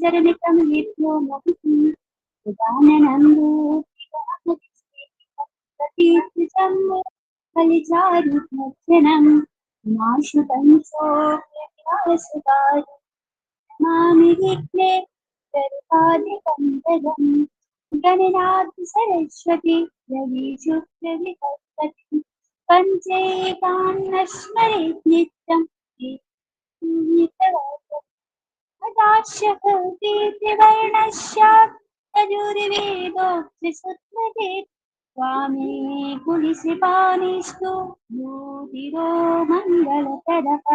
चरणकमलेभ्यो नमः। उदाननन्दोऽतीतजम्बो फलिचारुभक्षणं माशुतंसोऽप्यविनाशकारि मामि विघ्ने दर्पादिकन्दरम् गणनाथ सरस्वती रविशुक्रविकल्पति पञ्चैकान्नस्मरेत् नित्यम् त्रिवर्णस्यात् तजुर्वेदोक्तसूत्रते स्वामी कुलिसिपानिस्तु योगिरो मङ्गलकरः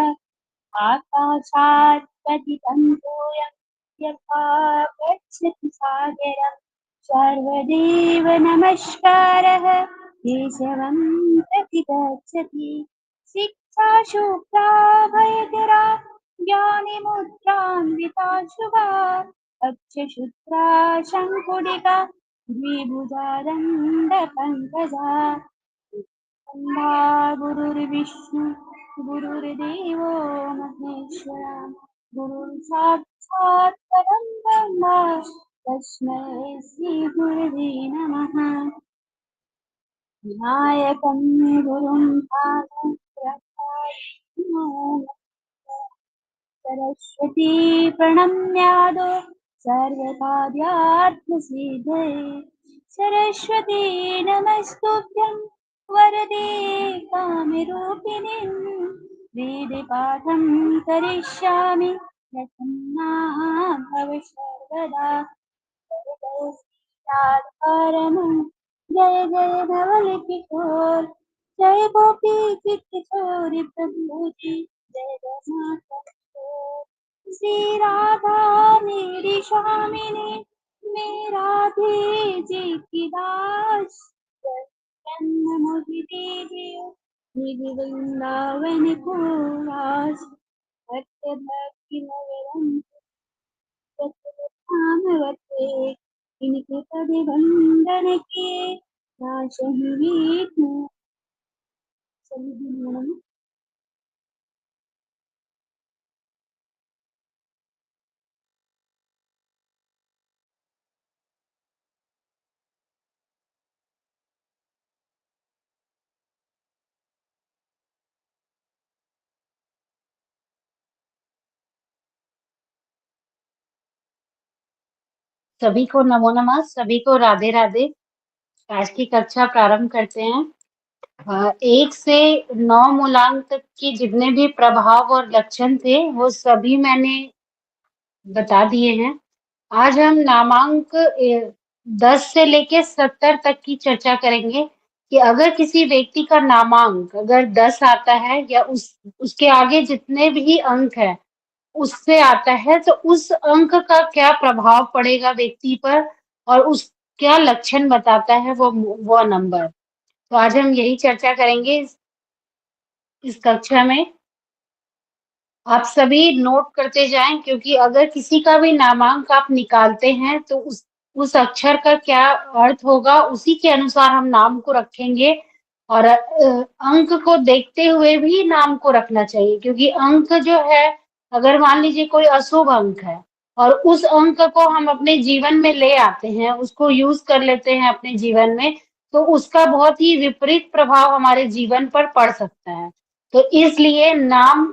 आकाशात् पतितं तोयं यथा गच्छति सागरं सर्वदेव नमस्कारः केशवं प्रति गच्छति शिक्षाशुक्लाभयकरा ज्ञानिमुद्रान्विता शुभा अक्षशुत्रा शङ्कुडिका द्विभुजा दण्डपङ्कजा गुरुर्विष्णु गुरुर्देवो महेश्वरा गुरुर्साक्षात् परं ब्रह्म तस्मै श्रीगुरवे नमः। विनायकं गुरुं सरस्वती प्रणम्यादो सर्वकार्यार्थसिद्धये सरस्वती नमस्तुभ्यं वरदे कामरूपिणि वेदपाठं करिष्यामि प्रसन्ना भव सर्वदा परमं जय जय धवल किशोर जय गोपी चित्तचोरी प्रभु जी जय जय श्री राधा मेरी स्वामिनी मेरा जी की दास मुझे दीजिए निधि वृंदावन को रास भक्त भक्ति नगरम धामवते इनके कभी बंधन किए नाशहि विघ्न सभी। सभी को नमो नमः, सभी को राधे राधे। आज की कक्षा प्रारंभ करते हैं। 1 से 9 मूलांक तक के जितने भी प्रभाव और लक्षण थे वो सभी मैंने बता दिए हैं। आज हम नामांक 10 से लेके 70 तक की चर्चा करेंगे कि अगर किसी व्यक्ति का नामांक अगर 10 आता है या उसके आगे जितने भी अंक है उससे आता है तो उस अंक का क्या प्रभाव पड़ेगा व्यक्ति पर और उस क्या लक्षण बताता है वो नंबर। तो आज हम यही चर्चा करेंगे इस कक्षा में। आप सभी नोट करते जाएं क्योंकि अगर किसी का भी नामांक आप निकालते हैं तो उस अक्षर का क्या अर्थ होगा उसी के अनुसार हम नाम को रखेंगे और अंक को देखते हुए भी नाम को रखना चाहिए क्योंकि अंक जो है अगर मान लीजिए कोई अशुभ अंक है और उस अंक को हम अपने जीवन में ले आते हैं उसको यूज कर लेते हैं अपने जीवन में तो उसका बहुत ही विपरीत प्रभाव हमारे जीवन पर पड़ सकता है। तो इसलिए नाम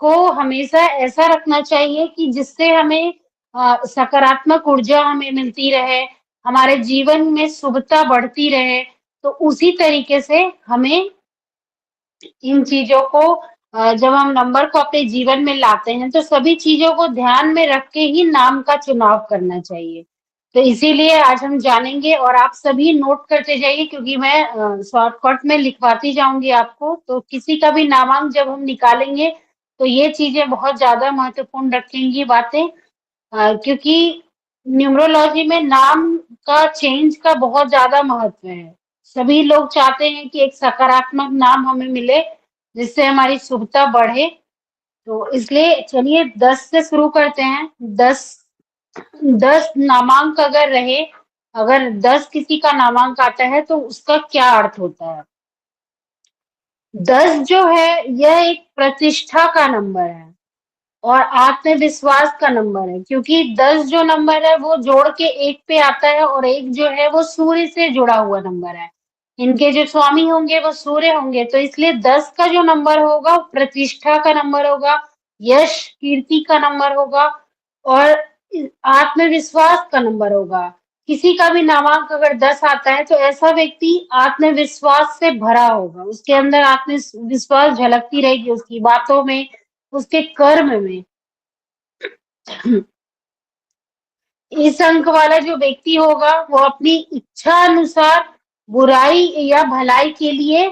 को हमेशा ऐसा रखना चाहिए कि जिससे हमें सकारात्मक ऊर्जा हमें मिलती रहे, हमारे जीवन में शुभता बढ़ती रहे। तो उसी तरीके से हमें इन चीजों को जब हम नंबर को अपने जीवन में लाते हैं तो सभी चीजों को ध्यान में रख के ही नाम का चुनाव करना चाहिए। तो इसीलिए आज हम जानेंगे और आप सभी नोट करते जाइए क्योंकि मैं शॉर्टकट में लिखवाती जाऊंगी आपको। तो किसी का भी नामांक जब हम निकालेंगे तो ये चीजें बहुत ज्यादा महत्वपूर्ण रखेंगी बातें क्योंकि न्यूमरोलॉजी में नाम का चेंज का बहुत ज्यादा महत्व है। सभी लोग चाहते हैं कि एक सकारात्मक नाम हमें मिले जिससे हमारी शुभता बढ़े। तो इसलिए चलिए 10 से शुरू करते हैं। 10 नामांक अगर रहे, अगर 10 किसी का नामांक आता है तो उसका क्या अर्थ होता है। 10 जो है यह एक प्रतिष्ठा का नंबर है और आत्मविश्वास का नंबर है, क्योंकि 10 जो नंबर है वो जोड़ के 1 पे आता है, और 1 जो है वो सूर्य से जुड़ा हुआ नंबर है। इनके जो स्वामी होंगे वो सूर्य होंगे, तो इसलिए 10 का जो नंबर होगा प्रतिष्ठा का नंबर होगा, यश कीर्ति का नंबर होगा, और आत्मविश्वास का नंबर होगा। किसी का भी नामांक अगर 10 आता है तो ऐसा व्यक्ति आत्मविश्वास से भरा होगा, उसके अंदर आत्मविश्वास झलकती रहेगी, उसकी बातों में, उसके कर्म में। इस अंक वाला जो व्यक्ति होगा वो अपनी इच्छा अनुसार बुराई या भलाई के लिए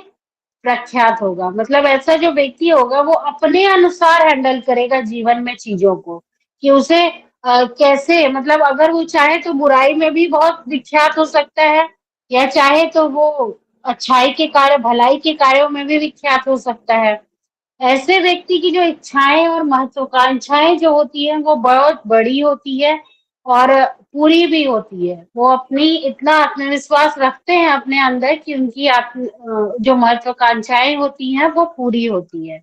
प्रख्यात होगा। मतलब ऐसा जो व्यक्ति होगा वो अपने अनुसार हैंडल करेगा जीवन में चीजों को, कि उसे कैसे, मतलब अगर वो चाहे तो बुराई में भी बहुत विख्यात हो सकता है, या चाहे तो वो अच्छाई के कार्य, भलाई के कार्यों में भी विख्यात हो सकता है। ऐसे व्यक्ति की जो इच्छाएं और महत्वाकांक्षाएं जो होती है वो बहुत बड़ी होती है और पूरी भी होती है। वो अपनी इतना आत्मविश्वास रखते हैं अपने अंदर कि उनकी जो महत्वाकांक्षाएं होती हैं वो पूरी होती है।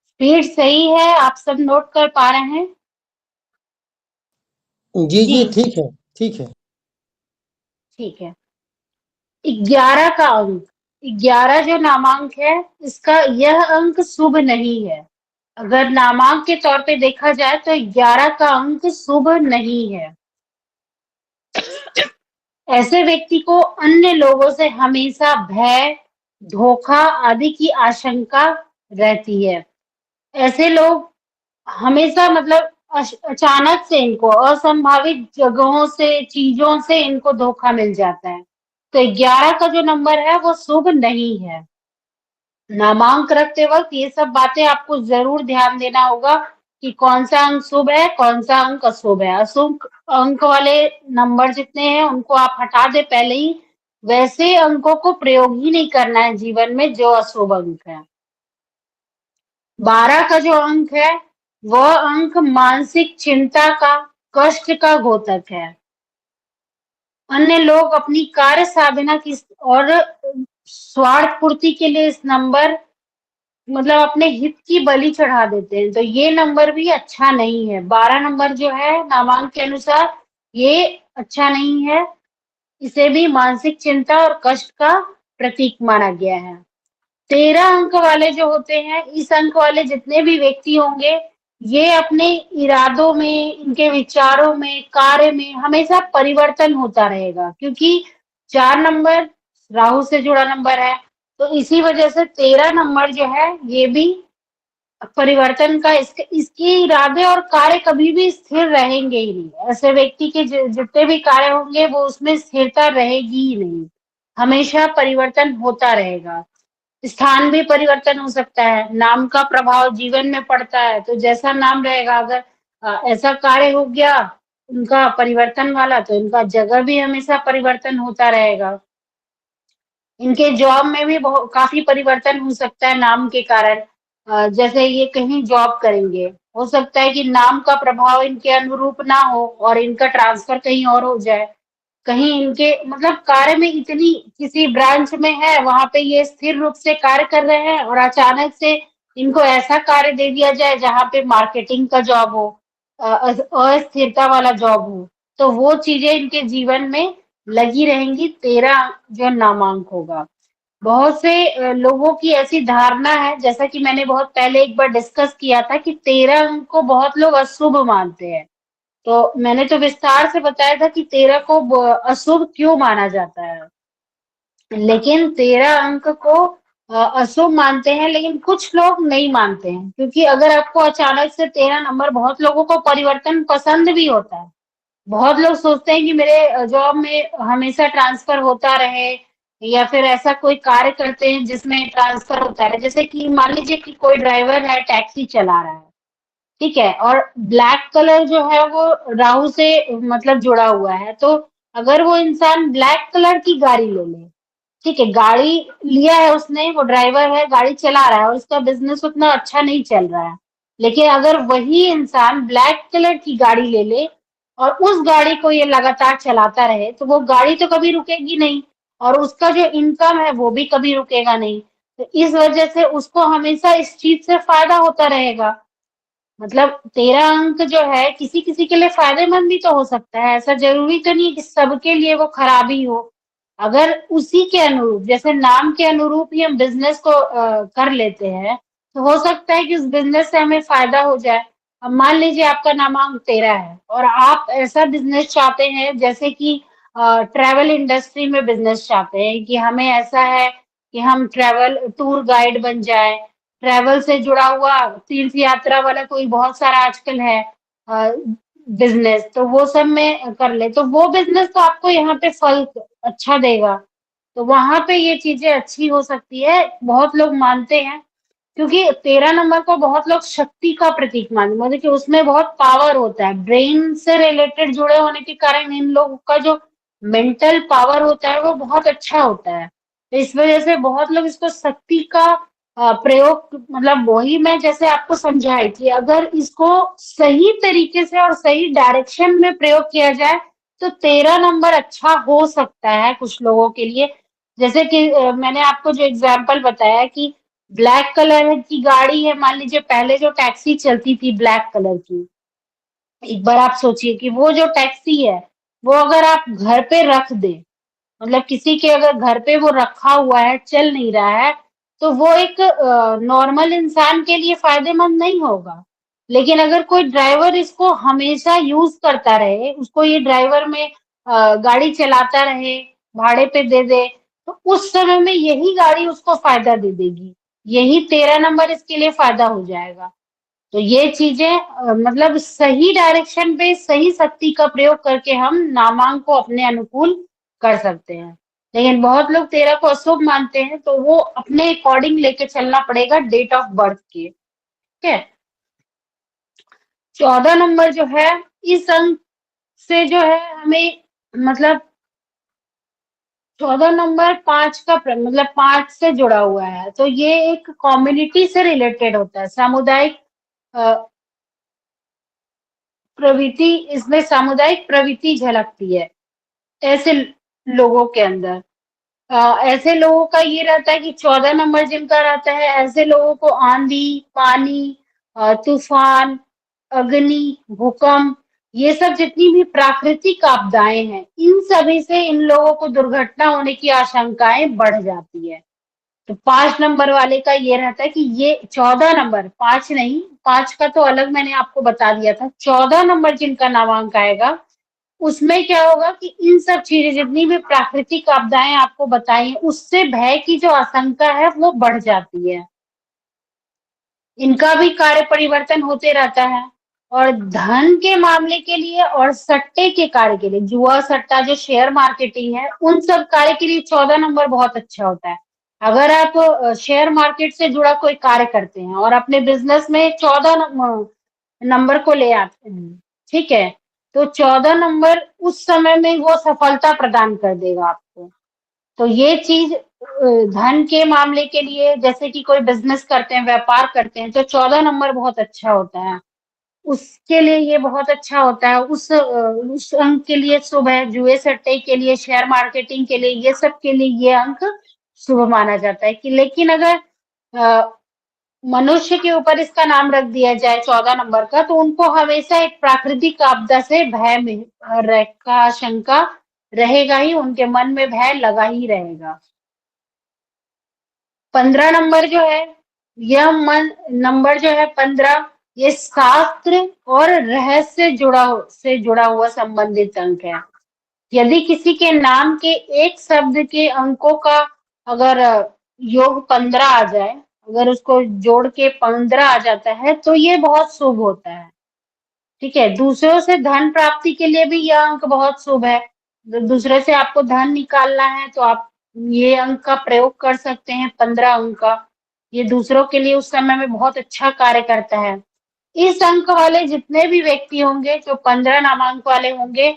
स्पीड सही है? आप सब नोट कर पा रहे हैं? जी जी, जी ठीक है, ठीक है। ठीक है। 11 का अंक, 11 जो नामांक है, इसका यह अंक शुभ नहीं है। अगर नामांक के तौर पे देखा जाए तो 11 का अंक शुभ नहीं है। ऐसे व्यक्ति को अन्य लोगों से हमेशा भय, धोखा आदि की आशंका रहती है। ऐसे लोग हमेशा, मतलब अचानक से इनको असंभावित जगहों से, चीजों से इनको धोखा मिल जाता है। तो 11 का जो नंबर है वो शुभ नहीं है। नामांक रखते वक्त ये सब बातें आपको जरूर ध्यान देना होगा कि कौन सा अंक शुभ है, कौन सा अंक अशुभ है। अशुभ अंक वाले नंबर जितने हैं उनको आप हटा दे पहले ही। वैसे अंकों को प्रयोग ही नहीं करना है जीवन में जो अशुभ अंक है। 12 का जो अंक है वह अंक मानसिक चिंता का, कष्ट का द्योतक है। अन्य लोग अपनी कार्य साधना की और स्वार्थ पूर्ति के लिए इस नंबर, मतलब अपने हित की बलि चढ़ा देते हैं, तो ये नंबर भी अच्छा नहीं है। 12 नंबर जो है नामांक के अनुसार ये अच्छा नहीं है। इसे भी मानसिक चिंता और कष्ट का प्रतीक माना गया है। 13 अंक वाले जो होते हैं, इस अंक वाले जितने भी व्यक्ति होंगे, ये अपने इरादों में, इनके विचारों में, कार्य में हमेशा परिवर्तन होता रहेगा, क्योंकि 4 नंबर राहु से जुड़ा नंबर है। तो इसी वजह से 13 नंबर जो है ये भी परिवर्तन का, इसके इरादे और कार्य कभी भी स्थिर रहेंगे ही नहीं। ऐसे व्यक्ति के जितने भी कार्य होंगे वो उसमें स्थिरता रहेगी ही नहीं, हमेशा परिवर्तन होता रहेगा। स्थान भी परिवर्तन हो सकता है, नाम का प्रभाव जीवन में पड़ता है, तो जैसा नाम रहेगा, अगर ऐसा कार्य हो गया उनका परिवर्तन वाला, तो इनका जगह भी हमेशा परिवर्तन होता रहेगा। इनके जॉब में भी बहुत काफी परिवर्तन हो सकता है नाम के कारण। जैसे ये कहीं जॉब करेंगे, हो सकता है कि नाम का प्रभाव इनके अनुरूप ना हो और इनका ट्रांसफर कहीं और हो जाए। कहीं इनके, मतलब कार्य में इतनी, किसी ब्रांच में है वहां पे ये स्थिर रूप से कार्य कर रहे हैं और अचानक से इनको ऐसा कार्य दे दिया जाए जहां पे मार्केटिंग का जॉब हो, अस्थिरता वाला जॉब हो, तो वो चीजें इनके जीवन में लगी रहेंगी। 13 जो नामांक होगा। बहुत से लोगों की ऐसी धारणा है, जैसा कि मैंने बहुत पहले एक बार डिस्कस किया था, कि 13 अंक को बहुत लोग अशुभ मानते हैं। तो मैंने तो विस्तार से बताया था कि 13 को अशुभ क्यों माना जाता है। लेकिन 13 अंक को अशुभ मानते हैं, लेकिन कुछ लोग नहीं मानते हैं, क्योंकि अगर आपको अचानक से 13 नंबर, बहुत लोगों को परिवर्तन पसंद भी होता है। बहुत लोग सोचते हैं कि मेरे जॉब में हमेशा ट्रांसफर होता रहे, या फिर ऐसा कोई कार्य करते हैं जिसमें ट्रांसफर होता रहे। जैसे कि मान लीजिए कि कोई ड्राइवर है, टैक्सी चला रहा है, ठीक है, और ब्लैक कलर जो है वो राहु से मतलब जुड़ा हुआ है, तो अगर वो इंसान ब्लैक कलर की गाड़ी ले ले, ठीक है, गाड़ी लिया है उसने, वो ड्राइवर है, गाड़ी चला रहा है और उसका बिजनेस उतना अच्छा नहीं चल रहा है, लेकिन अगर वही इंसान ब्लैक कलर की गाड़ी ले ले और उस गाड़ी को ये लगातार चलाता रहे, तो वो गाड़ी तो कभी रुकेगी नहीं और उसका जो इनकम है वो भी कभी रुकेगा नहीं। तो इस वजह से उसको हमेशा इस चीज से फायदा होता रहेगा। मतलब 13 अंक जो है किसी किसी के लिए फायदेमंद भी तो हो सकता है, ऐसा जरूरी तो नहीं है कि सबके लिए वो खराब ही हो। अगर उसी के अनुरूप, जैसे नाम के अनुरूप ही हम बिजनेस को कर लेते हैं, तो हो सकता है कि उस बिजनेस से हमें फायदा हो जाए। अब मान लीजिए आपका नामांक 13 है और आप ऐसा बिजनेस चाहते हैं, जैसे कि ट्रैवल इंडस्ट्री में बिजनेस चाहते हैं कि हमें ऐसा है कि हम ट्रैवल टूर गाइड बन जाए, ट्रैवल से जुड़ा हुआ तीर्थ यात्रा वाला कोई बहुत सारा आजकल है बिजनेस, तो वो सब में कर ले, तो वो बिजनेस तो आपको यहाँ पे फल अच्छा देगा। तो वहां पे ये चीजें अच्छी हो सकती है, बहुत लोग मानते हैं। क्योंकि 13 नंबर को बहुत लोग शक्ति का प्रतीक मानते हैं, मतलब कि उसमें बहुत पावर होता है, ब्रेन से रिलेटेड जुड़े होने के कारण इन लोगों का जो मेंटल पावर होता है वो बहुत अच्छा होता है। तो इस वजह से बहुत लोग इसको शक्ति का प्रयोग, मतलब वही मैं जैसे आपको समझाई कि अगर इसको सही तरीके से और सही डायरेक्शन में प्रयोग किया जाए तो 13 नंबर अच्छा हो सकता है कुछ लोगों के लिए। जैसे कि मैंने आपको जो एग्जाम्पल बताया कि ब्लैक कलर की गाड़ी है, मान लीजिए पहले जो टैक्सी चलती थी ब्लैक कलर की, एक बार आप सोचिए कि वो जो टैक्सी है वो अगर आप घर पे रख दे, मतलब किसी के अगर घर पे वो रखा हुआ है, चल नहीं रहा है, तो वो एक नॉर्मल इंसान के लिए फायदेमंद नहीं होगा। लेकिन अगर कोई ड्राइवर इसको हमेशा यूज करता रहे, उसको ये ड्राइवर में गाड़ी चलाता रहे, भाड़े पे दे दे, तो उस समय में यही गाड़ी उसको फायदा दे देगी, यही 13 नंबर इसके लिए फायदा हो जाएगा। तो ये चीजें मतलब सही डायरेक्शन पे सही शक्ति का प्रयोग करके हम नामांक को अपने अनुकूल कर सकते हैं। लेकिन बहुत लोग 13 को अशुभ मानते हैं, तो वो अपने अकॉर्डिंग लेके चलना पड़ेगा डेट ऑफ बर्थ के। ठीक है। 14 नंबर जो है, इस अंक से जो है हमें, मतलब 14 नंबर 5 का मतलब 5 से जुड़ा हुआ है, तो ये एक कम्युनिटी से रिलेटेड होता है, सामुदायिक अ, प्रवृत्ति, इसमें सामुदायिक प्रवृत्ति झलकती है ऐसे लोगों के अंदर। ऐसे लोगों का ये रहता है कि 14 नंबर जिनका रहता है, ऐसे लोगों को आंधी, पानी, तूफान, अग्नि, भूकंप, ये सब जितनी भी प्राकृतिक आपदाएं हैं, इन सभी से इन लोगों को दुर्घटना होने की आशंकाएं बढ़ जाती है। तो 5 नंबर वाले का ये रहता है कि ये 14 नंबर, 5 नहीं, 5 का तो अलग मैंने आपको बता दिया था, 14 नंबर जिनका नामांक आएगा, उसमें क्या होगा कि इन सब चीजें जितनी भी प्राकृतिक आपदाएं आपको बताई हैं, उससे भय की जो आशंका है वो बढ़ जाती है। इनका भी कार्य परिवर्तन होते रहता है। और धन के मामले के लिए और सट्टे के कार्य के लिए, जुआ सट्टा जो शेयर मार्केटिंग है, उन सब कार्य के लिए 14 नंबर बहुत अच्छा होता है। अगर आप शेयर मार्केट से जुड़ा कोई कार्य करते हैं और अपने बिजनेस में 14 नंबर को ले आते हैं, ठीक है, तो 14 नंबर उस समय में वो सफलता प्रदान कर देगा आपको। तो ये चीज धन के मामले के लिए, जैसे कि कोई बिजनेस करते हैं, व्यापार करते हैं, तो 14 नंबर बहुत अच्छा होता है, उसके लिए ये बहुत अच्छा होता है। उस अंक के लिए शुभ है, जुए सट्टे के लिए, शेयर मार्केटिंग के लिए, ये सब के लिए ये अंक शुभ माना जाता है। कि लेकिन अगर अ, मनुष्य के ऊपर इसका नाम रख दिया जाए 14 नंबर का, तो उनको हमेशा एक प्राकृतिक आपदा से भय में का आशंका रहेगा ही, उनके मन में भय लगा ही रहेगा। 15 नंबर जो है, यह मन नंबर जो है 15, ये शास्त्र और रहस्य से जुड़ा हुआ संबंधित अंक है। यदि किसी के नाम के एक शब्द के अंकों का अगर योग 15 आ जाए, अगर उसको जोड़ के 15 आ जाता है, तो ये बहुत शुभ होता है। ठीक है। दूसरों से धन प्राप्ति के लिए भी यह अंक बहुत शुभ है। दूसरे से आपको धन निकालना है तो आप ये अंक का प्रयोग कर सकते हैं, 15 अंक का। ये दूसरों के लिए उस समय में बहुत अच्छा कार्य करता है। इस अंक वाले जितने भी व्यक्ति होंगे, जो 15 नामांक वाले होंगे,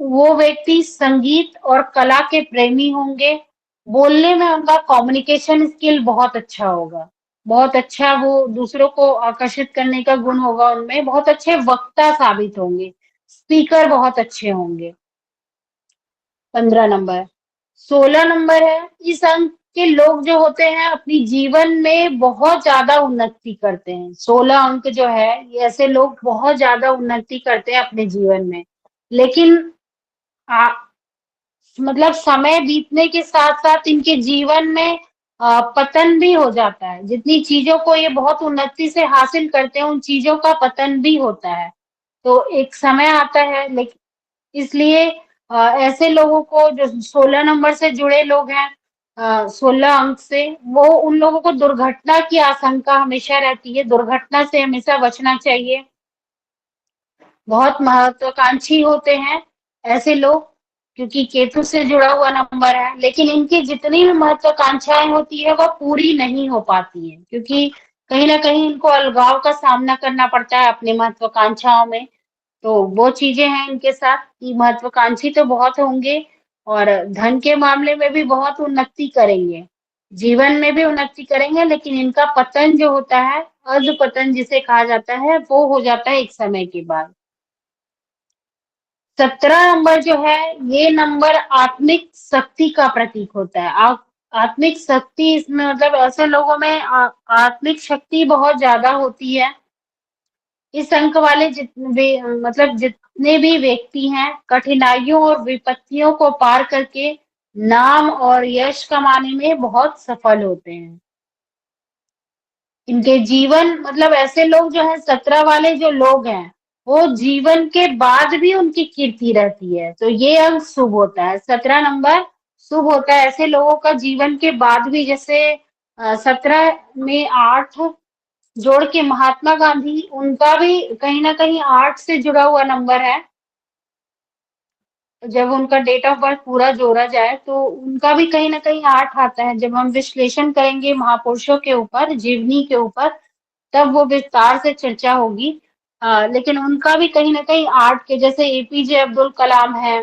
वो व्यक्ति संगीत और कला के प्रेमी होंगे। बोलने में उनका कम्युनिकेशन स्किल बहुत अच्छा होगा, बहुत अच्छा, वो दूसरों को आकर्षित करने का गुण होगा उनमें, बहुत अच्छे वक्ता साबित होंगे, स्पीकर बहुत अच्छे होंगे। 15 नंबर। 16 नंबर है, इस अंक के लोग जो होते हैं अपनी जीवन में बहुत ज्यादा उन्नति करते हैं। 16 अंक जो है, ये ऐसे लोग बहुत ज्यादा उन्नति करते हैं अपने जीवन में। लेकिन आ, मतलब समय बीतने के साथ साथ इनके जीवन में पतन भी हो जाता है। जितनी चीजों को ये बहुत उन्नति से हासिल करते हैं, उन चीजों का पतन भी होता है। तो एक समय आता है, लेकिन इसलिए ऐसे लोगों को जो 16 नंबर से जुड़े लोग हैं, 16 अंक से, वो उन लोगों को दुर्घटना की आशंका हमेशा रहती है। दुर्घटना से हमेशा बचना चाहिए। बहुत महत्वाकांक्षी होते हैं ऐसे लोग, क्योंकि केतु से जुड़ा हुआ नंबर है। लेकिन इनकी जितनी भी महत्वाकांक्षाएं होती है वो पूरी नहीं हो पाती है, क्योंकि कहीं ना कहीं इनको अलगाव का सामना करना पड़ता है अपनी महत्वाकांक्षाओं में। तो वो चीजें हैं इनके साथ कि महत्वाकांक्षी तो बहुत होंगे, और धन के मामले में भी बहुत उन्नति करेंगे, जीवन में भी उन्नति करेंगे। लेकिन इनका पतन जो होता है, अध पतन जिसे कहा जाता है, वो हो जाता है एक समय के बाद। 17 नंबर जो है, ये नंबर आत्मिक शक्ति का प्रतीक होता है। आत्मिक शक्ति इसमें मतलब ऐसे लोगों में आत्मिक शक्ति बहुत ज्यादा होती है। इस अंक वाले मतलब जितने भी व्यक्ति हैं, कठिनाइयों और विपत्तियों को पार करके नाम और यश कमाने में बहुत सफल होते हैं। इनके जीवन मतलब ऐसे लोग जो हैं, 17 वाले जो लोग हैं, वो जीवन के बाद भी उनकी कीर्ति रहती है। तो ये अंक शुभ होता है, 17 नंबर शुभ होता है ऐसे लोगों का जीवन के बाद भी। जैसे 17 में 8 जोड़ के महात्मा गांधी, उनका भी कहीं ना कहीं 8 से जुड़ा हुआ नंबर है। जब उनका डेट ऑफ बर्थ पूरा जोड़ा जाए तो उनका भी कहीं ना कहीं 8 आता है। जब हम विश्लेषण करेंगे महापुरुषों के ऊपर, जीवनी के ऊपर, तब वो विस्तार से चर्चा होगी। लेकिन उनका भी कहीं ना कहीं 8 के, जैसे एपीजे अब्दुल कलाम है,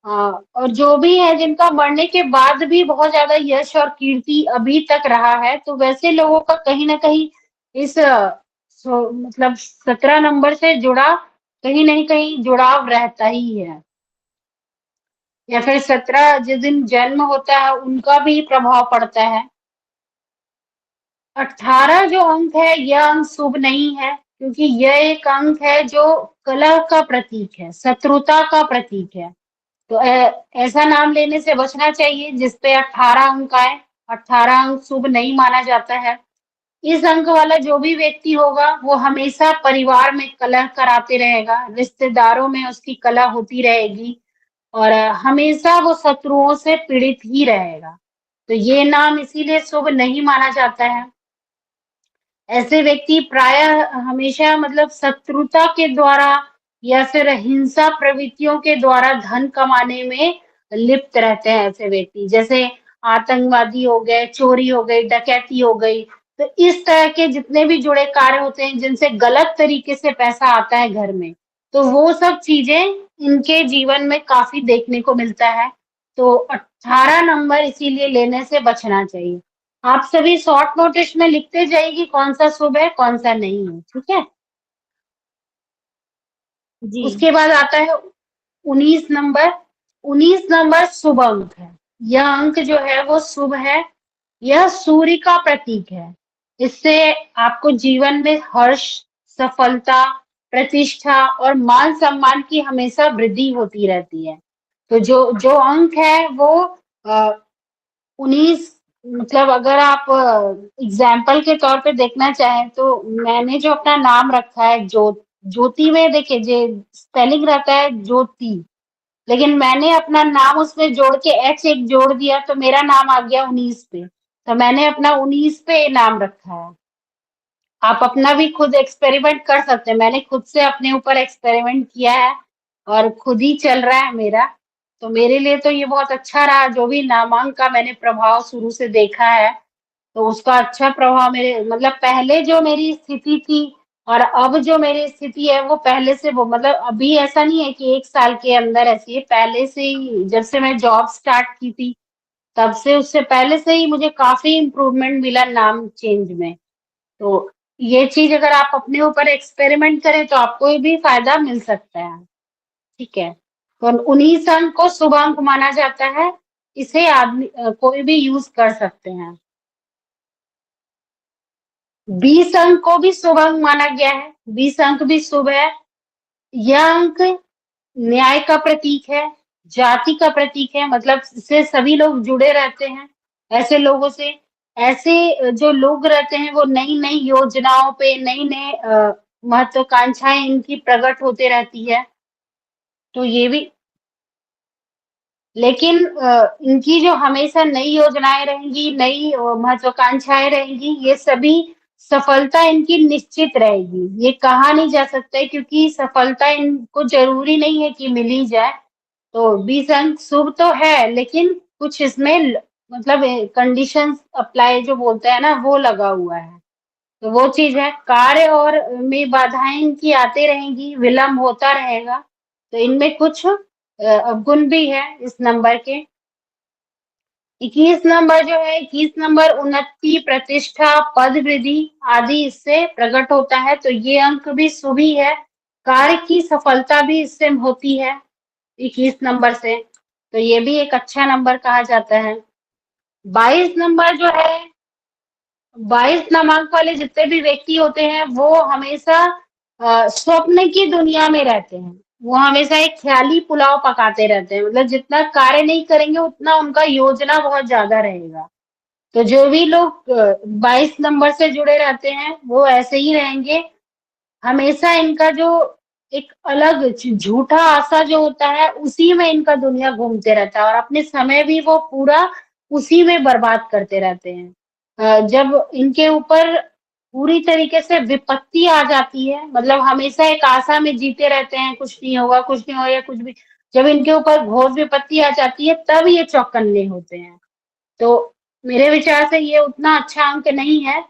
और जो भी है जिनका मरने के बाद भी बहुत ज्यादा यश और कीर्ति अभी तक रहा है, तो वैसे लोगों का कहीं ना कहीं इस मतलब 17 नंबर से जुड़ा कहीं नहीं कहीं जुड़ाव रहता ही है। या फिर 17 जिस दिन जन्म होता है उनका भी प्रभाव पड़ता है। 18 जो अंक है, यह अंक शुभ नहीं है, क्योंकि यह एक अंक है जो कलह का प्रतीक है, शत्रुता का प्रतीक है। तो ऐसा नाम लेने से बचना चाहिए जिसपे 18 अंक आए। 18 अंक शुभ नहीं माना जाता है। इस अंक वाला जो भी व्यक्ति होगा, वो हमेशा परिवार में कलह कराते रहेगा, रिश्तेदारों में उसकी कलह होती रहेगी, और हमेशा वो शत्रुओं से पीड़ित ही रहेगा। तो ये नाम इसीलिए शुभ नहीं माना जाता है। ऐसे व्यक्ति प्रायः हमेशा मतलब शत्रुता के द्वारा या फिर हिंसा प्रवृत्तियों के द्वारा धन कमाने में लिप्त रहते हैं। ऐसे व्यक्ति जैसे आतंकवादी हो गए, चोरी हो गई, डकैती हो गई, तो इस तरह के जितने भी जुड़े कार्य होते हैं जिनसे गलत तरीके से पैसा आता है घर में, तो वो सब चीजें इनके जीवन में काफी देखने को मिलता है। तो 18 नंबर इसीलिए लेने से बचना चाहिए। आप सभी शॉर्ट नोटिस में लिखते जाइए कौन सा शुभ है कौन सा नहीं है, ठीक है। जी। उसके बाद आता है 19 नंबर। 19 नंबर शुभ अंक है। यह अंक जो है वो शुभ है। यह सूर्य का प्रतीक है। इससे आपको जीवन में हर्ष, सफलता, प्रतिष्ठा और मान सम्मान की हमेशा वृद्धि होती रहती है। तो जो जो अंक है वो 19, मतलब अगर आप एग्जाम्पल के तौर पे देखना चाहें तो मैंने जो अपना नाम रखा है ज्योति में, देखिए जे स्पेलिंग रहता है ज्योति, लेकिन मैंने अपना नाम उसमें जोड़ के एच एक जोड़ दिया तो मेरा नाम आ गया 19 पे। तो मैंने अपना 19 पे नाम रखा है। आप अपना भी खुद एक्सपेरिमेंट कर सकते हैं। मैंने खुद से अपने ऊपर एक्सपेरिमेंट किया है और खुद ही चल रहा है मेरा। तो मेरे लिए तो ये बहुत अच्छा रहा, जो भी नामांक का मैंने प्रभाव शुरू से देखा है, तो उसका अच्छा प्रभाव मेरे मतलब पहले जो मेरी स्थिति थी और अब जो मेरी स्थिति है वो पहले से, वो मतलब अभी ऐसा नहीं है कि 1 साल के अंदर ऐसी है, पहले से ही जब से मैं जॉब स्टार्ट की थी तब से, उससे पहले से ही मुझे काफी इम्प्रूवमेंट मिला नाम चेंज में। तो ये चीज अगर आप अपने ऊपर एक्सपेरिमेंट करें तो आपको भी फायदा मिल सकता है, ठीक है। तो 19 अंक को शुभ अंक माना जाता है। इसे कोई भी यूज कर सकते हैं। 20 अंक को भी शुभ अंक माना गया है, 20 अंक भी शुभ है। यह अंक न्याय का प्रतीक है, जाति का प्रतीक है, मतलब इससे सभी लोग जुड़े रहते हैं ऐसे लोगों से। ऐसे जो लोग रहते हैं वो नई नई योजनाओं पे, नई नई महत्वाकांक्षाएं इनकी प्रकट होते रहती है। तो ये भी, लेकिन इनकी जो हमेशा नई योजनाएं रहेंगी, नई महत्वाकांक्षाएं रहेंगी, ये सभी सफलता इनकी निश्चित रहेगी। ये कहा नहीं जा सकता है, क्योंकि सफलता इनको जरूरी नहीं है कि मिल ही जाए। तो 20 अंक शुभ तो है, लेकिन कुछ इसमें मतलब कंडीशंस अप्लाई जो बोलते हैं ना, वो लगा हुआ है। तो वो चीज है, कार्य और में बाधाएं इनकी आती रहेंगी, विलंब होता रहेगा। तो इनमें कुछ अवगुण भी है इस नंबर के। 21 नंबर जो है, 21 नंबर उन्नति, प्रतिष्ठा, पद वृद्धि आदि इससे प्रकट होता है। तो ये अंक भी शुभ ही है, कार्य की सफलता भी इससे होती है 21 नंबर से। तो ये भी एक अच्छा नंबर कहा जाता है। 22 नंबर जो है, 22 क्रमांक वाले जितने भी व्यक्ति होते हैं वो हमेशा स्वप्न की दुनिया में रहते हैं। वो हमेशा एक ख्याली पुलाव पकाते रहते हैं, मतलब जितना कार्य नहीं करेंगे उतना उनका योजना बहुत ज्यादा रहेगा। तो जो भी लोग 22 नंबर से जुड़े रहते हैं वो ऐसे ही रहेंगे। हमेशा इनका जो एक अलग झूठा आशा जो होता है, उसी में इनका दुनिया घूमते रहता है, और अपने समय भी वो पूरा उसी में बर्बाद करते रहते हैं। जब इनके ऊपर पूरी तरीके से विपत्ति आ जाती है, मतलब हमेशा एक आशा में जीते रहते हैं, कुछ नहीं होगा, कुछ नहीं होगा, कुछ भी। जब इनके ऊपर घोर विपत्ति आ जाती है तब ये चौकन्ने होते हैं। तो मेरे विचार से ये उतना अच्छा अंक नहीं है।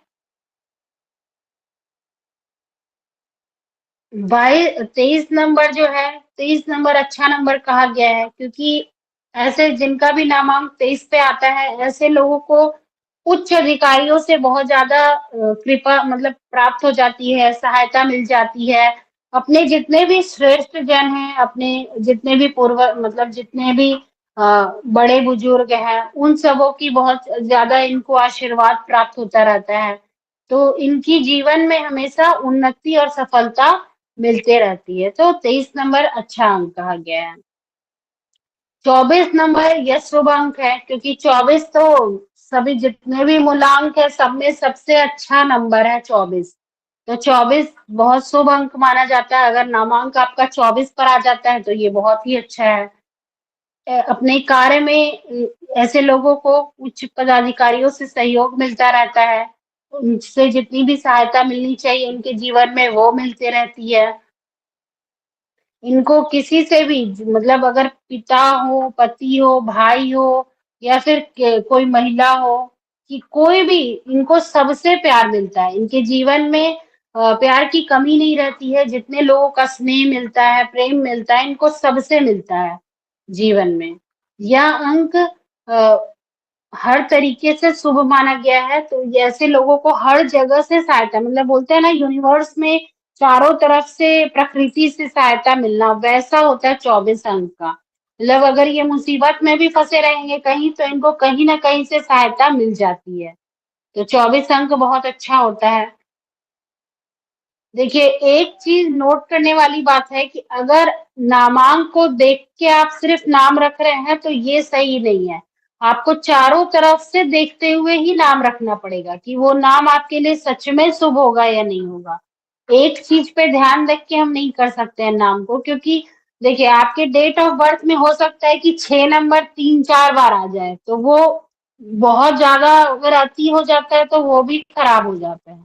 23 नंबर जो है, 23 नंबर अच्छा नंबर कहा गया है, क्योंकि ऐसे जिनका भी नामांक 23 पे आता है, ऐसे लोगों को उच्च अधिकारियों से बहुत ज्यादा कृपा मतलब प्राप्त हो जाती है, सहायता मिल जाती है। अपने जितने भी श्रेष्ठ जन हैं, अपने जितने भी पूर्व मतलब जितने भी बड़े बुजुर्ग हैं, उन सबों की बहुत ज्यादा इनको आशीर्वाद प्राप्त होता रहता है। तो इनकी जीवन में हमेशा उन्नति और सफलता मिलते रहती है। तो 23 नंबर अच्छा अंक कहा गया है। 24 नंबर यह शुभ अंक है, क्योंकि 24 तो सभी जितने भी मूलांक है सब में सबसे अच्छा नंबर है 24। तो 24 बहुत शुभ अंक माना जाता है। अगर नामांक आपका 24 पर आ जाता है तो ये बहुत ही अच्छा है। अपने कार्य में ऐसे लोगों को उच्च पदाधिकारियों से सहयोग मिलता रहता है। उनसे जितनी भी सहायता मिलनी चाहिए उनके जीवन में वो मिलते रहती है। इनको किसी से भी मतलब अगर पिता हो, पति हो, भाई हो, या फिर कोई महिला हो, कि कोई भी, इनको सबसे प्यार मिलता है। इनके जीवन में प्यार की कमी नहीं रहती है। जितने लोगों का स्नेह मिलता है, प्रेम मिलता है, इनको सबसे मिलता है जीवन में। यह अंक हर तरीके से शुभ माना गया है। तो ये ऐसे लोगों को हर जगह से सहायता, मतलब बोलते हैं ना यूनिवर्स में चारों तरफ से प्रकृति से सहायता मिलना, वैसा होता है 24 अंक का। मतलब अगर ये मुसीबत में भी फंसे रहेंगे कहीं, तो इनको कहीं ना कहीं से सहायता मिल जाती है। तो 24 अंक बहुत अच्छा होता है। देखिए, एक चीज नोट करने वाली बात है कि अगर नामांक को देख के आप सिर्फ नाम रख रहे हैं तो ये सही नहीं है। आपको चारों तरफ से देखते हुए ही नाम रखना पड़ेगा कि वो नाम आपके लिए सच में शुभ होगा या नहीं होगा। एक चीज पे ध्यान रख के हम नहीं कर सकते हैं नाम को, क्योंकि देखिए आपके डेट ऑफ बर्थ में हो सकता है कि 6 नंबर 3-4 बार आ जाए, तो वो बहुत ज्यादा अगर अति हो जाता है तो वो भी खराब हो जाता है।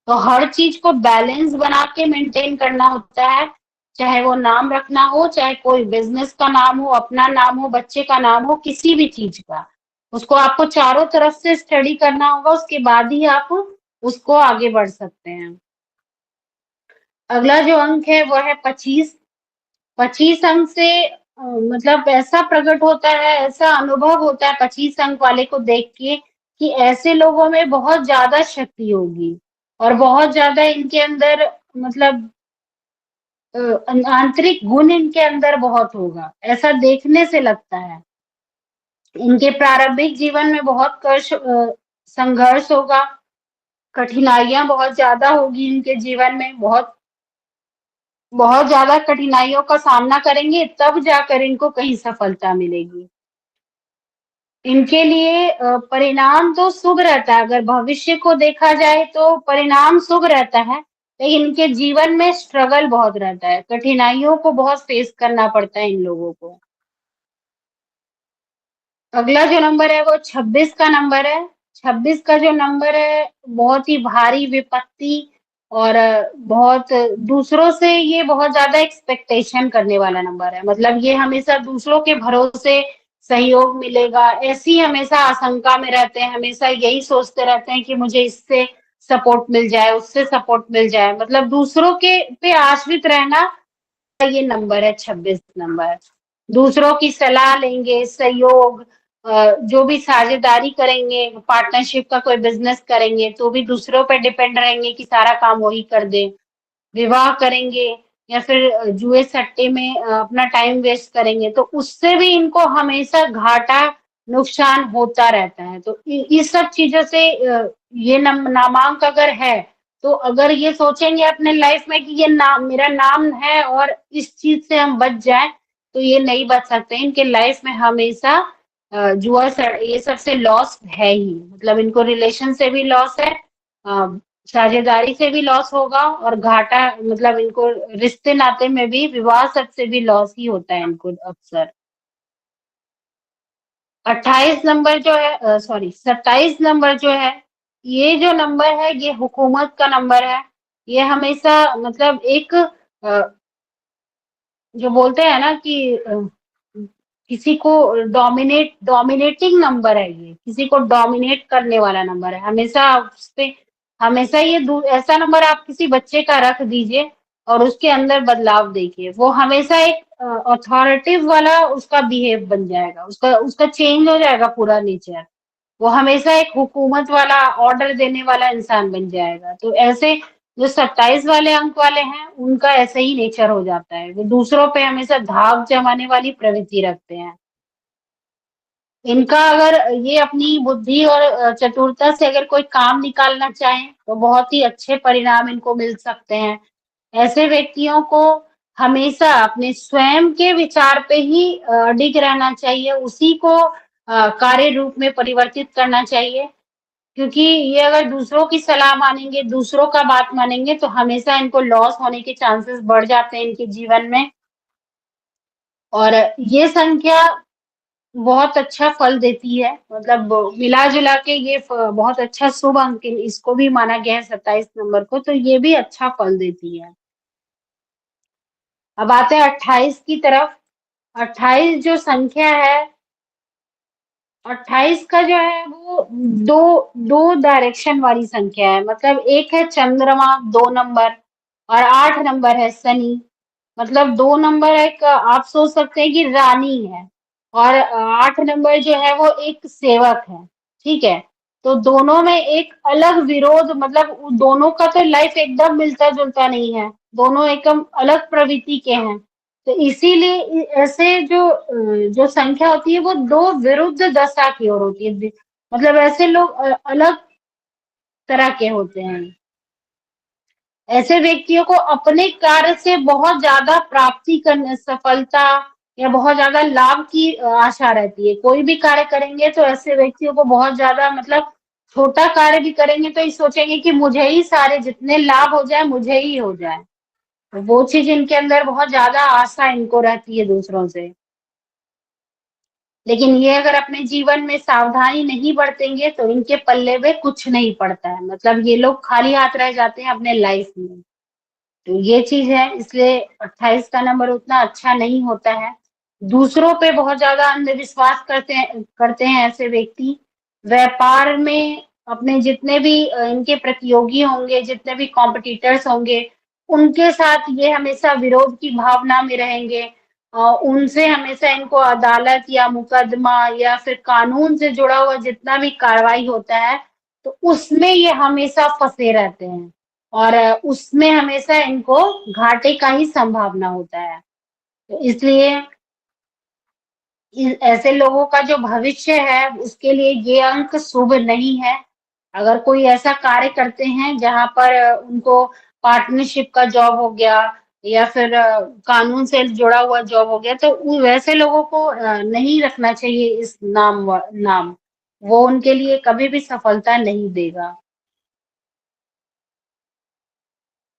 तो हर चीज को बैलेंस बना के मेंटेन करना होता है। चाहे वो नाम रखना हो, चाहे कोई बिजनेस का नाम हो, अपना नाम हो, बच्चे का नाम हो, किसी भी चीज का, उसको आपको चारों तरफ से स्टडी करना होगा, उसके बाद ही आप उसको आगे बढ़ सकते हैं। अगला जो अंक है वो है 25। 25 अंक से मतलब ऐसा प्रकट होता है, ऐसा अनुभव होता है 25 अंक वाले को देख के कि ऐसे लोगों में बहुत ज्यादा शक्ति होगी, और बहुत ज्यादा इनके अंदर मतलब आंतरिक गुण इनके अंदर बहुत होगा, ऐसा देखने से लगता है। इनके प्रारंभिक जीवन में बहुत संघर्ष होगा, कठिनाइयाँ बहुत ज़्यादा होगी इनके जीवन में, बहुत बहुत ज़्यादा कठिनाइयों का सामना करेंगे, तब जाकर इनको कहीं सफलता मिलेगी। इनके लिए परिणाम तो शुभ रहता है, अगर भविष्य को देखा जाए तो परिणाम शुभ रहता है, लेकिन इनके जीवन में स्ट्रगल बहुत रहता है, कठिनाइयों को बहुत फेस करना पड़ता है इन लोगों को। अगला जो नंबर है वो 26 का नंबर है। 26 का जो नंबर है बहुत ही भारी विपत्ति और बहुत दूसरों से ये बहुत ज्यादा एक्सपेक्टेशन करने वाला नंबर है। मतलब ये हमेशा दूसरों के भरोसे सहयोग मिलेगा, ऐसी हमेशा आशंका में रहते हैं, हमेशा यही सोचते रहते हैं कि मुझे इससे सपोर्ट मिल जाए, उससे सपोर्ट मिल जाए। मतलब दूसरों के पे आश्रित रहना, ये नंबर है 26 नंबर। दूसरों की सलाह लेंगे, सहयोग, जो भी साझेदारी करेंगे, पार्टनरशिप का कोई बिजनेस करेंगे तो भी दूसरों पे डिपेंड रहेंगे कि सारा काम वही कर दे। विवाह करेंगे या फिर जुए सट्टे में अपना टाइम वेस्ट करेंगे तो उससे भी इनको हमेशा घाटा नुकसान होता रहता है। तो इस सब चीजों से ये नामांक अगर है तो अगर ये सोचेंगे अपने लाइफ में कि ये नाम मेरा नाम है और इस चीज से हम बच जाए तो ये नहीं बच सकते। इनके लाइफ में हमेशा ये सबसे लॉस है ही। मतलब इनको रिलेशन से भी लॉस है, साझेदारी से भी लॉस होगा और घाटा, मतलब इनको रिश्ते नाते में भी, विवाह सबसे भी लॉस ही होता है इनको अक्सर। 28 नंबर जो है, सॉरी 27 नंबर जो है, ये जो नंबर है ये हुकूमत का नंबर है। ये हमेशा मतलब एक जो बोलते हैं ना कि किसी को डोमिनेटिंग नंबर है, ये किसी को डोमिनेट करने वाला नंबर है। हमेशा उस पे हमेशा ये ऐसा नंबर आप किसी बच्चे का रख दीजिए और उसके अंदर बदलाव देखिए, वो हमेशा एक अथॉरिटिव वाला उसका बिहेव बन जाएगा, उसका उसका चेंज हो जाएगा पूरा नेचर। वो हमेशा एक हुकूमत वाला, ऑर्डर देने वाला इंसान बन जाएगा। तो ऐसे जो 27 वाले अंक वाले हैं उनका ऐसे ही नेचर हो जाता है, वो दूसरों पे हमेशा धाक जमाने वाली प्रवृत्ति रखते हैं। इनका अगर ये अपनी बुद्धि और चतुरता से अगर कोई काम निकालना चाहे तो बहुत ही अच्छे परिणाम इनको मिल सकते हैं। ऐसे व्यक्तियों को हमेशा अपने स्वयं के विचार पे ही अडिग रहना चाहिए, उसी को कार्य रूप में परिवर्तित करना चाहिए। क्योंकि ये अगर दूसरों की सलाह मानेंगे, दूसरों का बात मानेंगे तो हमेशा इनको लॉस होने के चांसेस बढ़ जाते हैं इनके जीवन में। और ये संख्या बहुत अच्छा फल देती है, मतलब मिला-जुला के ये बहुत अच्छा शुभ अंक इसको भी माना गया है 27 नंबर को, तो ये भी अच्छा फल देती है। अब आते हैं 28 की तरफ। 28 जो संख्या है, 28 का जो है वो दो दो डायरेक्शन वाली संख्या है। मतलब एक है चंद्रमा 2 नंबर और 8 नंबर है शनि। मतलब 2 नंबर एक आप सोच सकते हैं कि रानी है और 8 नंबर जो है वो एक सेवक है, ठीक है? तो दोनों में एक अलग विरोध, मतलब दोनों का तो लाइफ एकदम मिलता-जुलता नहीं है, दोनों एकदम अलग प्रवृत्ति के हैं। तो इसीलिए ऐसे जो संख्या होती है वो दो विरुद्ध दशा की ओर होती है। मतलब ऐसे लोग अलग तरह के होते हैं। ऐसे व्यक्तियों को अपने कार्य से बहुत ज्यादा प्राप्ति करने, सफलता या बहुत ज्यादा लाभ की आशा रहती है। कोई भी कार्य करेंगे तो ऐसे व्यक्तियों को बहुत ज्यादा, मतलब छोटा कार्य भी करेंगे तो ये सोचेंगे कि मुझे ही सारे जितने लाभ हो जाए मुझे ही हो जाए। तो वो चीज इनके अंदर बहुत ज्यादा आशा इनको रहती है दूसरों से। लेकिन ये अगर अपने जीवन में सावधानी नहीं बरतेंगे तो इनके पल्ले में कुछ नहीं पड़ता है। मतलब ये लोग खाली हाथ रह जाते हैं अपने लाइफ में। तो ये चीज है, इसलिए 28 का नंबर उतना अच्छा नहीं होता है। दूसरों पे बहुत ज्यादा अंधविश्वास करते हैं ऐसे व्यक्ति। व्यापार में अपने जितने भी इनके प्रतियोगी होंगे, जितने भी कॉम्पिटिटर्स होंगे, उनके साथ ये हमेशा विरोध की भावना में रहेंगे। उनसे हमेशा इनको अदालत या मुकदमा या फिर कानून से जुड़ा हुआ जितना भी कार्रवाई होता है तो उसमें ये हमेशा फंसे रहते हैं और उसमें हमेशा इनको घाटे का ही संभावना होता है। तो इसलिए ऐसे लोगों का जो भविष्य है उसके लिए ये अंक शुभ नहीं है। अगर कोई ऐसा कार्य करते हैं जहां पर उनको पार्टनरशिप का जॉब हो गया या फिर कानून से जुड़ा हुआ जॉब हो गया, तो वैसे लोगों को नहीं रखना चाहिए इस नाम। वो उनके लिए कभी भी सफलता नहीं देगा।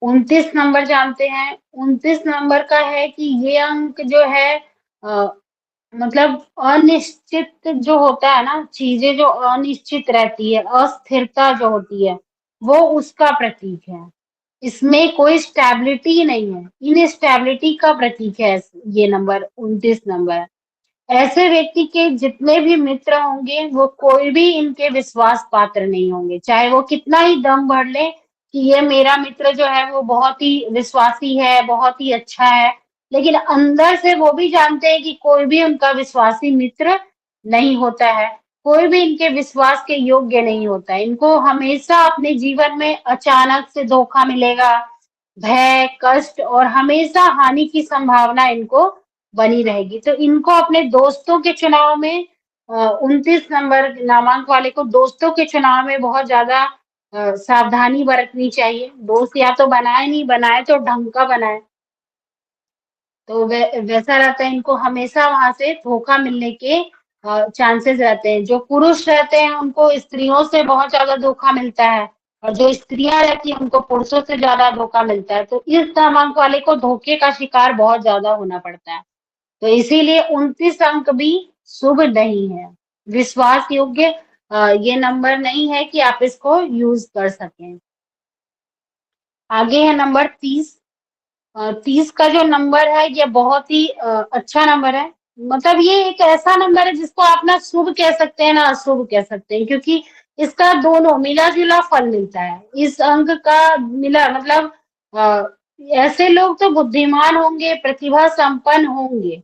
29 नंबर जानते हैं। 29 नंबर का है कि ये अंक जो है अ, मतलब अनिश्चित जो होता है ना, चीजें जो अनिश्चित रहती है, अस्थिरता जो होती है, वो उसका प्रतीक है। इसमें कोई स्टेबिलिटी नहीं है, इनस्टेबिलिटी का प्रतीक है ये नंबर 29 नंबर। ऐसे व्यक्ति के जितने भी मित्र होंगे वो कोई भी इनके विश्वास पात्र नहीं होंगे, चाहे वो कितना ही दम भर ले कि ये मेरा मित्र जो है वो बहुत ही विश्वासी है, बहुत ही अच्छा है, लेकिन अंदर से वो भी जानते हैं कि कोई भी उनका विश्वासी मित्र नहीं होता है, कोई भी इनके विश्वास के योग्य नहीं होता है। इनको हमेशा अपने जीवन में अचानक से धोखा मिलेगा, भय, कष्ट और हमेशा हानि की संभावना इनको बनी रहेगी। तो इनको अपने दोस्तों के चुनाव में 29 नंबर नामांक वाले को दोस्तों के चुनाव में बहुत ज्यादा सावधानी बरतनी चाहिए। दोस्त या तो बनाए, नहीं बनाए तो ढंग का बनाए। तो वैसा रहता है, इनको हमेशा वहां से धोखा मिलने के चांसेस रहते हैं। जो पुरुष रहते हैं उनको स्त्रियों से बहुत ज्यादा धोखा मिलता है, और जो स्त्रियां रहती हैं उनको पुरुषों से ज्यादा धोखा मिलता है। तो इस क्रमांक वाले को धोखे का शिकार बहुत ज्यादा होना पड़ता है। तो इसीलिए 29 अंक भी शुभ नहीं है, विश्वास योग्य ये नंबर नहीं है कि आप इसको यूज कर सकें। आगे है नंबर 30। 30 का जो नंबर है ये बहुत ही अच्छा नंबर है। मतलब ये एक ऐसा नंबर है जिसको आप ना शुभ कह सकते हैं ना अशुभ कह सकते हैं, क्योंकि इसका दोनों मिला जुला फल मिलता है। इस अंक का मिला मतलब अ, ऐसे लोग तो बुद्धिमान होंगे, प्रतिभा संपन्न होंगे,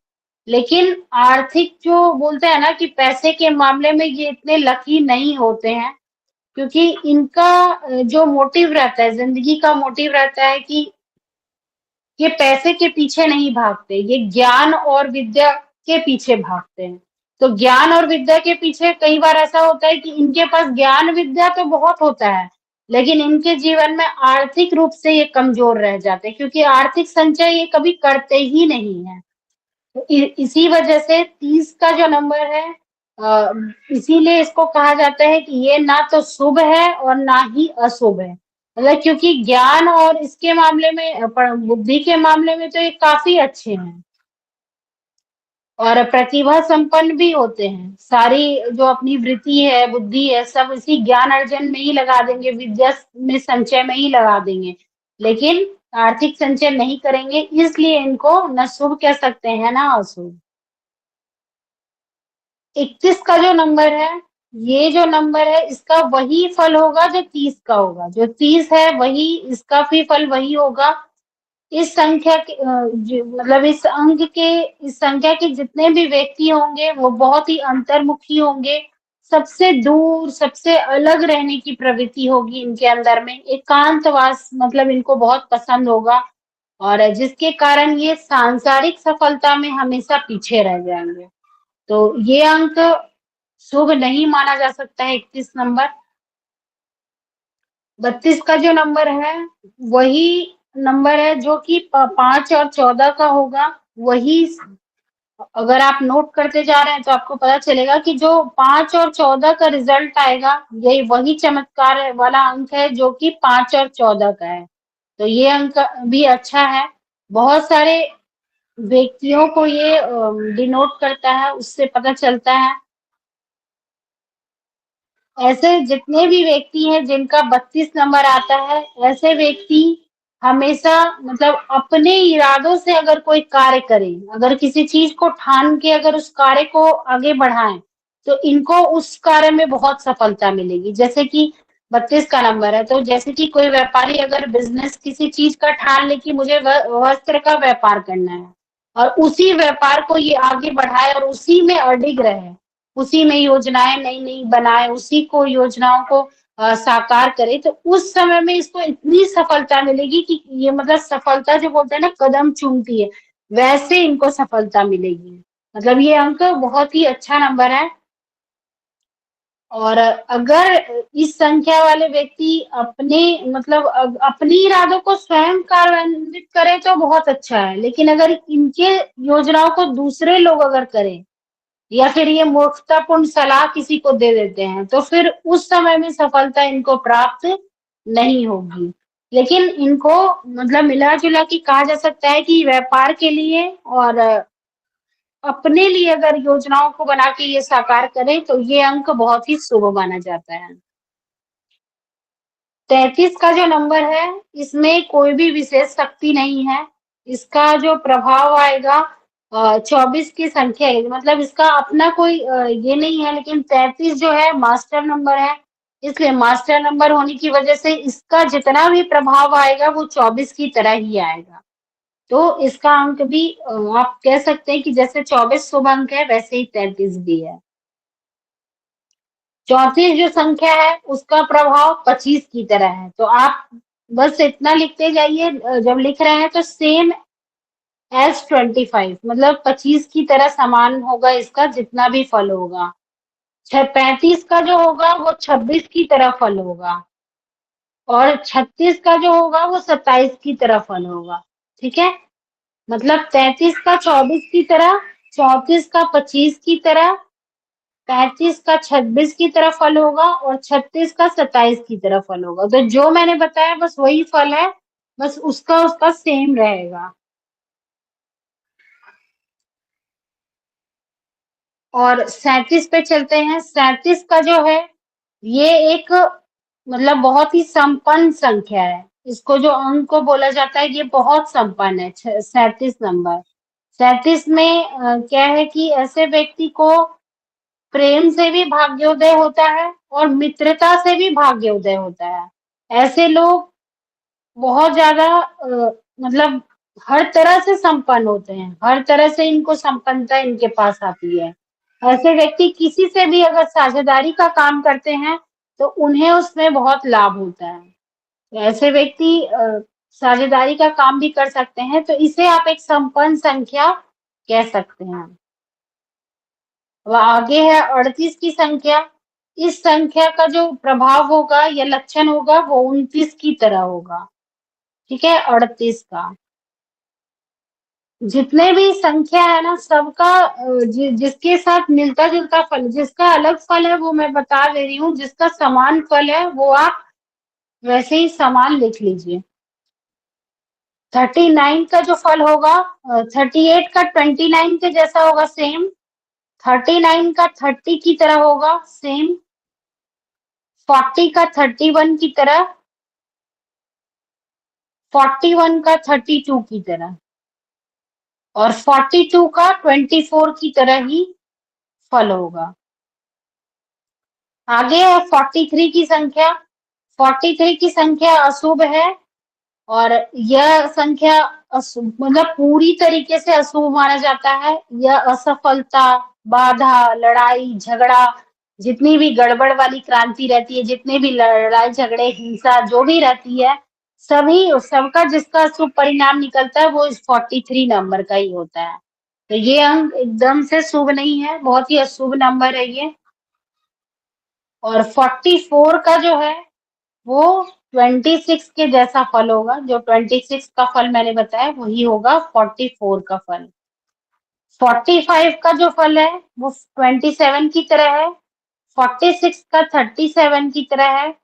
लेकिन आर्थिक जो बोलते हैं ना कि पैसे के मामले में ये इतने लकी नहीं होते हैं, क्योंकि इनका जो मोटिव रहता है, जिंदगी का मोटिव रहता है कि ये पैसे के पीछे नहीं भागते, ये ज्ञान और विद्या के पीछे भागते हैं। तो ज्ञान और विद्या के पीछे कई बार ऐसा होता है कि इनके पास ज्ञान विद्या तो बहुत होता है, लेकिन इनके जीवन में आर्थिक रूप से ये कमजोर रह जाते हैं, क्योंकि आर्थिक संचय ये कभी करते ही नहीं है। तो इसी वजह से 30 का जो नंबर है, अ, इसीलिए इसको कहा जाता है कि ये ना तो शुभ है और ना ही अशुभ है। मतलब क्योंकि ज्ञान और इसके मामले में बुद्धि के मामले में तो ये काफी अच्छे हैं और प्रतिभा संपन्न भी होते हैं। सारी जो अपनी वृत्ति है, बुद्धि है, सब इसी ज्ञान अर्जन में ही लगा देंगे, विद्या में संचय में ही लगा देंगे, लेकिन आर्थिक संचय नहीं करेंगे, इसलिए इनको न शुभ कह सकते हैं ना अशुभ। 31 का जो नंबर है, ये जो नंबर है इसका वही फल होगा जो 30 का होगा। जो 30 है वही इसका भी फल वही होगा। इस संख्या के मतलब इस संख्या के जितने भी व्यक्ति होंगे वो बहुत ही अंतर्मुखी होंगे। सबसे दूर, सबसे अलग रहने की प्रवृत्ति होगी इनके अंदर में। एकांतवास मतलब इनको बहुत पसंद होगा, और जिसके कारण ये सांसारिक सफलता में हमेशा पीछे रह जाएंगे। तो ये अंक शुभ नहीं माना जा सकता है 31 नंबर। 32 का जो नंबर है वही नंबर है जो कि 5 और 14 का होगा। वही अगर आप नोट करते जा रहे हैं तो आपको पता चलेगा कि जो 5 और 14 का रिजल्ट आएगा, यही वही चमत्कार वाला अंक है जो कि 5 और 14 का है। तो ये अंक भी अच्छा है। बहुत सारे व्यक्तियों को ये डिनोट करता है, उससे पता चलता है। ऐसे जितने भी व्यक्ति हैं जिनका 32 नंबर आता है, ऐसे व्यक्ति हमेशा मतलब अपने इरादों से अगर कोई कार्य करें, अगर किसी चीज को ठान के अगर उस कार्य को आगे बढ़ाएं, तो इनको उस कार्य में बहुत सफलता मिलेगी। जैसे कि 32 का नंबर है, तो जैसे कि कोई व्यापारी अगर बिजनेस किसी चीज का ठान ले कि मुझे वस्त्र का व्यापार करना है, और उसी व्यापार को ये आगे बढ़ाए और उसी में अडिग रहे, उसी में योजनाएं नई नई बनाए, उसी को योजनाओं को साकार करे, तो उस समय में इसको इतनी सफलता मिलेगी कि ये मतलब सफलता जो बोलते हैं ना कदम चूमती है, वैसे इनको सफलता मिलेगी। मतलब ये अंक बहुत ही अच्छा नंबर है। और अगर इस संख्या वाले व्यक्ति अपने मतलब अपनी इरादों को स्वयं कार्यान्वित करें तो बहुत अच्छा है, लेकिन अगर इनके योजनाओं को दूसरे लोग अगर करें या फिर ये मूर्खतापूर्ण सलाह किसी को दे देते हैं तो फिर उस समय में सफलता इनको प्राप्त नहीं होगी। लेकिन इनको मतलब मिला जुला के कहा जा सकता है कि व्यापार के लिए और अपने लिए अगर योजनाओं को बना के ये साकार करें तो ये अंक बहुत ही शुभ माना जाता है। 33 का जो नंबर है इसमें कोई भी विशेष शक्ति नहीं है। इसका जो प्रभाव आएगा 24 की संख्या है, मतलब इसका अपना कोई ये नहीं है, लेकिन 33 जो है मास्टर नंबर है, इसलिए मास्टर नंबर होने की वजह से इसका जितना भी प्रभाव आएगा वो 24 की तरह ही आएगा। तो इसका अंक भी आप कह सकते हैं कि जैसे 24 शुभ अंक है वैसे ही 33 भी है। 34 जो संख्या है उसका प्रभाव 25 की तरह है। तो आप बस इतना लिखते जाइए, जब लिख रहे हैं तो सेम एज 25, मतलब 25 की तरह समान होगा इसका जितना भी फल होगा। 35 का जो होगा वो 26 की तरह फल होगा, और 36 का जो होगा वो 27 की तरह फल होगा। ठीक है, मतलब 33 का 24 की तरह, 34 का 25 की तरह, 35 का 26 की तरह फल होगा और 36 का 27 की तरह फल होगा। तो जो मैंने बताया बस वही फल है, बस उसका उसका सेम रहेगा। और 37 पे चलते हैं। 37 का जो है ये एक मतलब बहुत ही संपन्न संख्या है। इसको जो अंक को बोला जाता है ये बहुत संपन्न है। 37 नंबर, 37 में क्या है कि ऐसे व्यक्ति को प्रेम से भी भाग्योदय होता है और मित्रता से भी भाग्योदय होता है। ऐसे लोग बहुत ज्यादा मतलब हर तरह से संपन्न होते हैं, हर तरह से इनको संपन्नता इनके पास आती है। ऐसे व्यक्ति किसी से भी अगर साझेदारी का काम करते हैं तो उन्हें उसमें बहुत लाभ होता है। तो ऐसे व्यक्ति साझेदारी का काम भी कर सकते हैं, तो इसे आप एक संपन्न संख्या कह सकते हैं। अब आगे है 38 की संख्या। इस संख्या का जो प्रभाव होगा या लक्षण होगा वो 29 की तरह होगा। ठीक है, 38 का जितने भी संख्या है ना सबका जिसके साथ मिलता जुलता फल, जिसका अलग फल है वो मैं बता दे रही हूँ, जिसका समान फल है वो आप वैसे ही समान लिख लीजिए। 39 का जो फल होगा 38 का 29 के जैसा होगा सेम, 39 का 30 की तरह होगा सेम, 40 का 31 की तरह, 41 का 32 की तरह और 42 का 24 की तरह ही फल होगा। आगे है 43 की संख्या। 43 की संख्या अशुभ है और यह संख्या मतलब पूरी तरीके से अशुभ माना जाता है। यह असफलता, बाधा, लड़ाई झगड़ा, जितनी भी गड़बड़ वाली क्रांति रहती है, जितने भी लड़ाई झगड़े हिंसा जो भी रहती है, सभी सबका जिसका शुभ परिणाम निकलता है वो इस 43 नंबर का ही होता है। तो ये अंक एकदम से शुभ नहीं है, बहुत ही अशुभ नंबर है ये। और 44 का जो है वो 26 के जैसा फल होगा। जो 26 का फल मैंने बताया वही होगा 44 का फल। 45 का जो फल है वो 27 की तरह है, 46 का 37 की तरह है,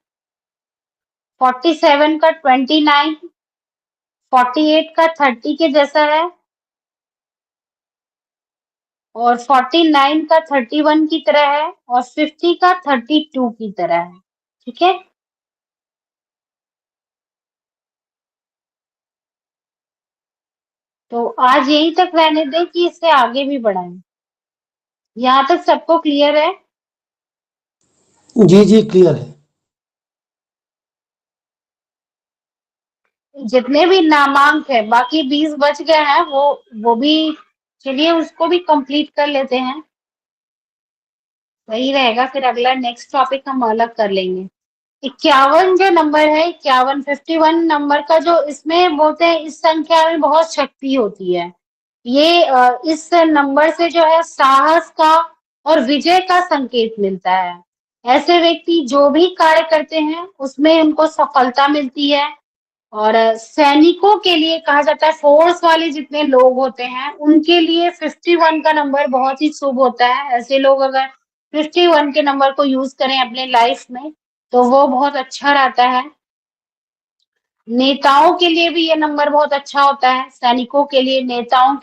47 का 29, 48 का 30 के जैसा है और 49 का 31 की तरह है और 50 का 32 की तरह है। ठीक है, तो आज यहीं तक रहने दें कि इससे आगे भी बढ़ाएं। यहाँ तक सबको क्लियर है? जी, जी, क्लियर है। जितने भी नामांक है बाकी 20 बच गए हैं, वो भी चलिए उसको भी कंप्लीट कर लेते हैं, वही रहेगा। फिर अगला नेक्स्ट टॉपिक हम अलग कर लेंगे। 51 जो नंबर है, 51 51 नंबर का जो इसमें बोलते हैं इस संख्या में बहुत शक्ति होती है। ये इस नंबर से जो है साहस का और विजय का संकेत मिलता है। ऐसे व्यक्ति जो भी कार्य करते हैं उसमें उनको सफलता मिलती है। और सैनिकों के लिए कहा जाता है, फोर्स वाले जितने लोग होते हैं उनके लिए 51 का नंबर बहुत ही शुभ होता है। ऐसे लोग अगर 51 के नंबर को यूज करें अपने लाइफ में तो वो बहुत अच्छा रहता है। नेताओं के लिए भी ये नंबर बहुत अच्छा होता है, सैनिकों के लिए, नेताओं के